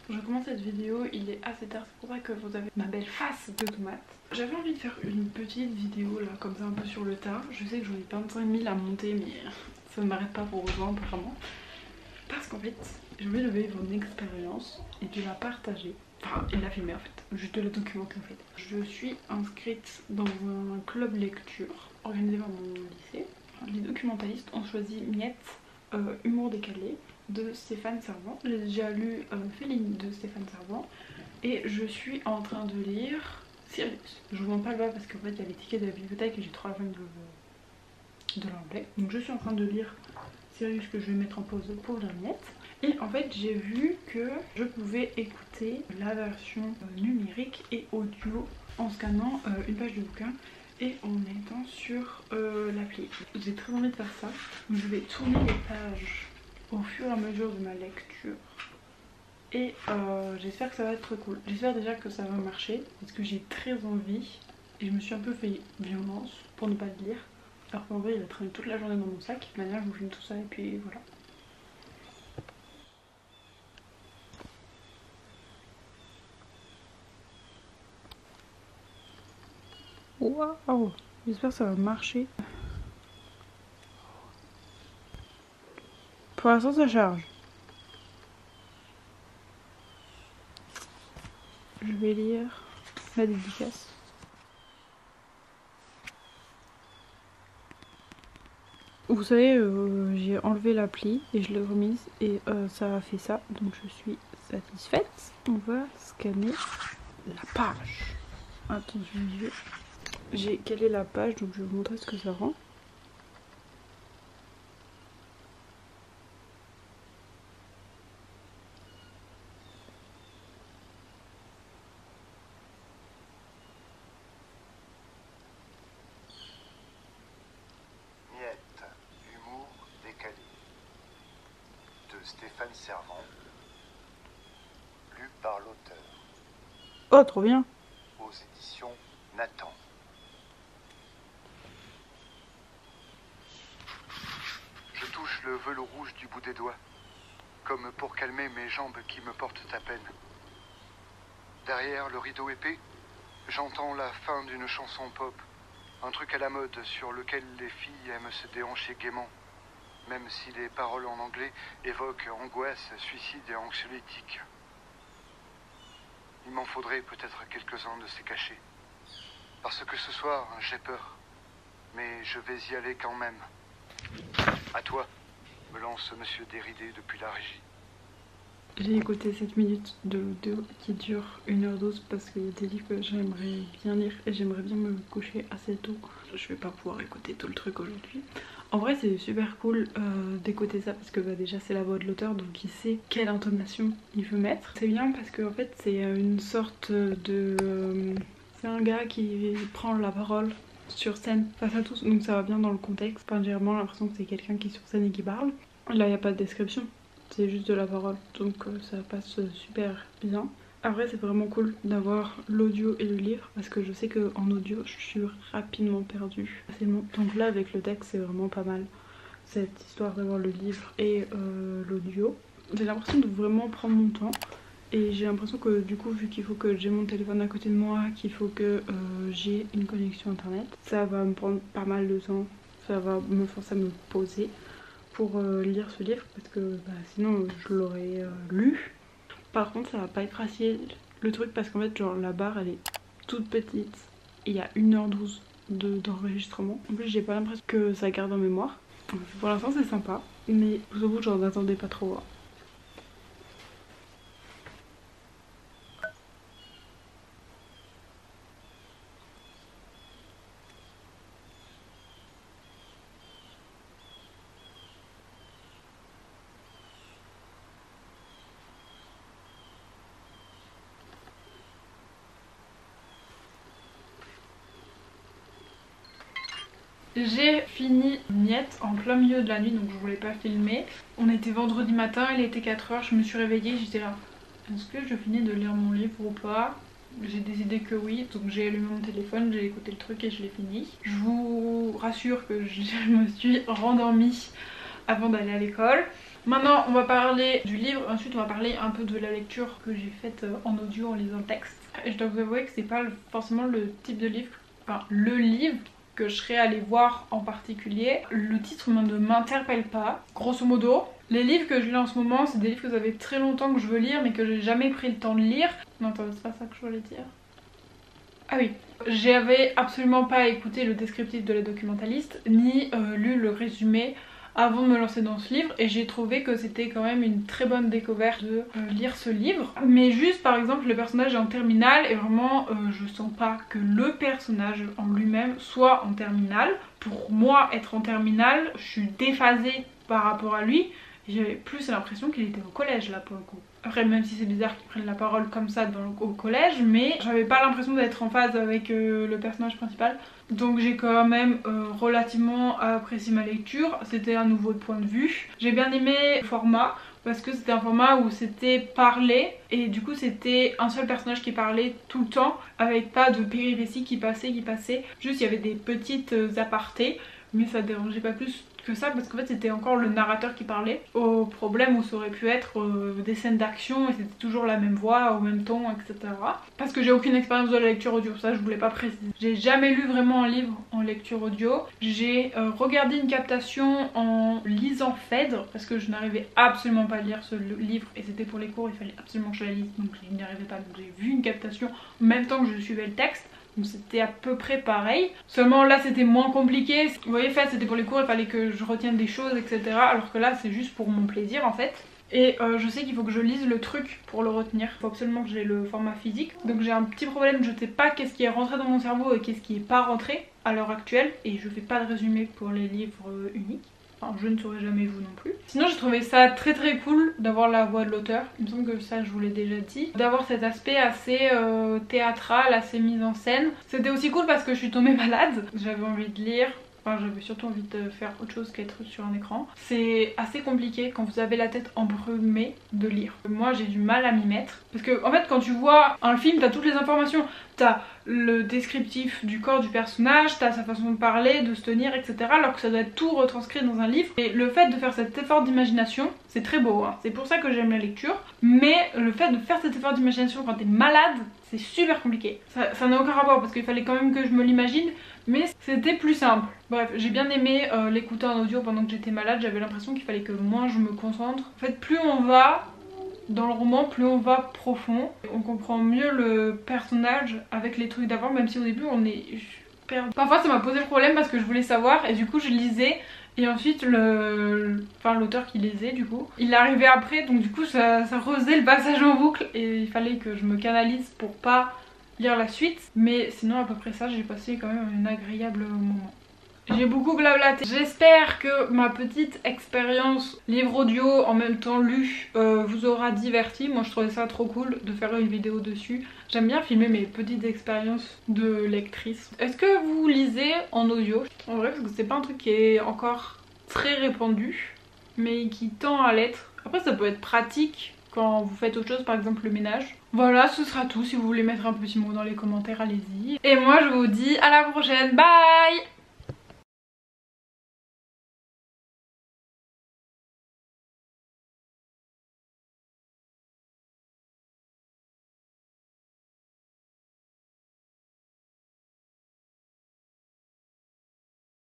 Je commence cette vidéo, il est assez tard, c'est pour ça que vous avez ma belle face de tomate. J'avais envie de faire une petite vidéo là, comme ça un peu sur le tas. Je sais que j'en ai 25 000 à monter, mais ça ne m'arrête pas pour autant apparemment. Parce qu'en fait, j'ai envie de vivre une expérience et de la partager. Enfin, et de la filmer en fait, juste de la documenter en fait. Je suis inscrite dans un club lecture organisé par mon lycée. Les documentalistes ont choisi Miette, Humour décalé de Stéphane Servant. J'ai déjà lu Féline de Stéphane Servant et je suis en train de lire Sirius. Je vous montre pas le bas parce qu'en fait il y a les tickets de la bibliothèque et j'ai trop la flemme de l'anglais. Donc je suis en train de lire Sirius que je vais mettre en pause pour la Miette. Et en fait j'ai vu que je pouvais écouter la version numérique et audio en scannant une page de bouquin et en étant sur l'appli. J'ai très envie de faire ça. Donc je vais tourner les pages au fur et à mesure de ma lecture. Et j'espère que ça va être cool. J'espère déjà que ça va marcher parce que j'ai très envie. Et je me suis un peu fait violence pour ne pas le lire. Alors qu'en vrai il a traîné toute la journée dans mon sac. De toute manière je vous filme tout ça et puis voilà. Waouh! J'espère que ça va marcher. Pour l'instant ça charge. Je vais lire la dédicace. Vous savez, j'ai enlevé l'appli et je l'ai remise et ça a fait ça. Donc je suis satisfaite. On va scanner la page. Attention, j'ai calé la page donc je vais vous montrer ce que ça rend. Stéphane Servant, lu par l'auteur. Oh, trop bien! Aux éditions Nathan. Je touche le velours rouge du bout des doigts, comme pour calmer mes jambes qui me portent à peine. Derrière le rideau épais, j'entends la fin d'une chanson pop, un truc à la mode sur lequel les filles aiment se déhancher gaiement. Même si les paroles en anglais évoquent angoisse, suicide et anxiolytique. Il m'en faudrait peut-être quelques-uns de ces cachets. Parce que ce soir, j'ai peur. Mais je vais y aller quand même. À toi, me lance Monsieur Déridé depuis la régie. J'ai écouté 7 minutes de l'audio qui dure 1h12 parce qu'il y a des livres que j'aimerais bien lire et j'aimerais bien me coucher assez tôt. Je vais pas pouvoir écouter tout le truc aujourd'hui. En vrai c'est super cool d'écouter ça parce que déjà c'est la voix de l'auteur donc il sait quelle intonation il veut mettre. C'est bien parce que en fait c'est une sorte de... c'est un gars qui prend la parole sur scène face à tous donc ça va bien dans le contexte. Enfin, j'ai vraiment l'impression que c'est quelqu'un qui est sur scène et qui parle. Là il n'y a pas de description. C'est juste de la parole, donc ça passe super bien. Après c'est vraiment cool d'avoir l'audio et le livre parce que je sais qu'en audio je suis rapidement perdue. Donc là avec le texte c'est vraiment pas mal cette histoire d'avoir le livre et l'audio. J'ai l'impression de vraiment prendre mon temps et j'ai l'impression que du coup vu qu'il faut que j'ai mon téléphone à côté de moi, qu'il faut que j'ai une connexion internet, ça va me prendre pas mal de temps, ça va me forcer à me poser pour lire ce livre parce que sinon je l'aurais lu. Par contre ça va pas être facile le truc parce qu'en fait genre la barre elle est toute petite et il y a 1h12 d'enregistrement. En plus j'ai pas l'impression que ça garde en mémoire. Pour l'instant c'est sympa mais vous avoue j'en attendais pas trop. J'ai fini Miette en plein milieu de la nuit donc je voulais pas filmer. On était vendredi matin, il était 4h, je me suis réveillée, j'étais là. Est-ce que je finis de lire mon livre ou pas? J'ai décidé que oui, donc j'ai allumé mon téléphone, j'ai écouté le truc et je l'ai fini. Je vous rassure que je me suis rendormie avant d'aller à l'école. Maintenant on va parler du livre, ensuite on va parler un peu de la lecture que j'ai faite en audio en lisant le texte. Et je dois vous avouer que c'est pas forcément le type de livre, enfin le livre que je serais allée voir en particulier. Le titre ne m'interpelle pas. Grosso modo, les livres que je lis en ce moment, c'est des livres que ça fait très longtemps que je veux lire mais que j'ai jamais pris le temps de lire. Non attends, c'est pas ça que je voulais dire. Ah oui, j'avais absolument pas écouté le descriptif de la documentaliste, ni lu le résumé avant de me lancer dans ce livre, et j'ai trouvé que c'était quand même une très bonne découverte de lire ce livre. Mais juste par exemple le personnage est en terminale et vraiment je sens pas que le personnage en lui-même soit en terminale. Pour moi être en terminale, je suis déphasée par rapport à lui. J'avais plus l'impression qu'il était au collège là pour le coup. Après même si c'est bizarre qu'ils prennent la parole comme ça au collège, mais j'avais pas l'impression d'être en phase avec le personnage principal. Donc j'ai quand même relativement apprécié ma lecture, c'était un nouveau point de vue. J'ai bien aimé le format parce que c'était un format où c'était parlé et du coup c'était un seul personnage qui parlait tout le temps avec pas de péripéties qui passaient. Juste il y avait des petites apartés mais ça dérangeait pas plus que ça parce qu'en fait c'était encore le narrateur qui parlait, au problème où ça aurait pu être des scènes d'action et c'était toujours la même voix, au même ton, etc. Parce que j'ai aucune expérience de la lecture audio, ça je voulais pas préciser. J'ai jamais lu vraiment un livre en lecture audio, j'ai regardé une captation en lisant Phèdre parce que je n'arrivais absolument pas à lire ce livre et c'était pour les cours, il fallait absolument que je la lise donc je n'y arrivais pas, donc j'ai vu une captation en même temps que je suivais le texte. Donc c'était à peu près pareil, seulement là c'était moins compliqué. Vous voyez, c'était pour les cours, il fallait que je retienne des choses, etc. Alors que là c'est juste pour mon plaisir en fait. Et je sais qu'il faut que je lise le truc pour le retenir, il faut absolument que j'ai le format physique. Donc j'ai un petit problème, je sais pas qu'est-ce qui est rentré dans mon cerveau et qu'est-ce qui est pas rentré à l'heure actuelle. Et je fais pas de résumé pour les livres uniques. Enfin, je ne saurais jamais vous non plus. Sinon j'ai trouvé ça très cool d'avoir la voix de l'auteur. Il me semble que ça je vous l'ai déjà dit. D'avoir cet aspect assez théâtral, assez mise en scène. C'était aussi cool parce que je suis tombée malade. J'avais envie de lire. Enfin j'avais surtout envie de faire autre chose qu'être sur un écran. C'est assez compliqué quand vous avez la tête embrumée de lire. Moi j'ai du mal à m'y mettre. Parce que en fait quand tu vois un film t'as toutes les informations. T'as le descriptif du corps du personnage, t'as sa façon de parler, de se tenir, etc. Alors que ça doit être tout retranscrit dans un livre. Et le fait de faire cet effort d'imagination, c'est très beau, hein. C'est pour ça que j'aime la lecture. Mais le fait de faire cet effort d'imagination quand t'es malade, c'est super compliqué. Ça n'a aucun rapport parce qu'il fallait quand même que je me l'imagine. Mais c'était plus simple. Bref, j'ai bien aimé l'écouter en audio pendant que j'étais malade. J'avais l'impression qu'il fallait que moins je me concentre. En fait, plus on va dans le roman, plus on va profond. On comprend mieux le personnage avec les trucs d'avant, même si au début on est perdu. Parfois ça m'a posé le problème parce que je voulais savoir et du coup je lisais. Et ensuite l'auteur qui lisait du coup, il arrivait après, donc du coup ça refaisait le passage en boucle. Et il fallait que je me canalise pour pas lire la suite, mais sinon à peu près ça, j'ai passé quand même un agréable moment. J'ai beaucoup blablaté. J'espère que ma petite expérience livre audio en même temps lu vous aura diverti. Moi je trouvais ça trop cool de faire une vidéo dessus. J'aime bien filmer mes petites expériences de lectrice. Est-ce que vous lisez en audio? En vrai parce que c'est pas un truc qui est encore très répandu, mais qui tend à l'être. Après ça peut être pratique quand vous faites autre chose, par exemple le ménage. Voilà, ce sera tout. Si vous voulez mettre un petit mot dans les commentaires, allez-y. Et moi je vous dis à la prochaine, bye!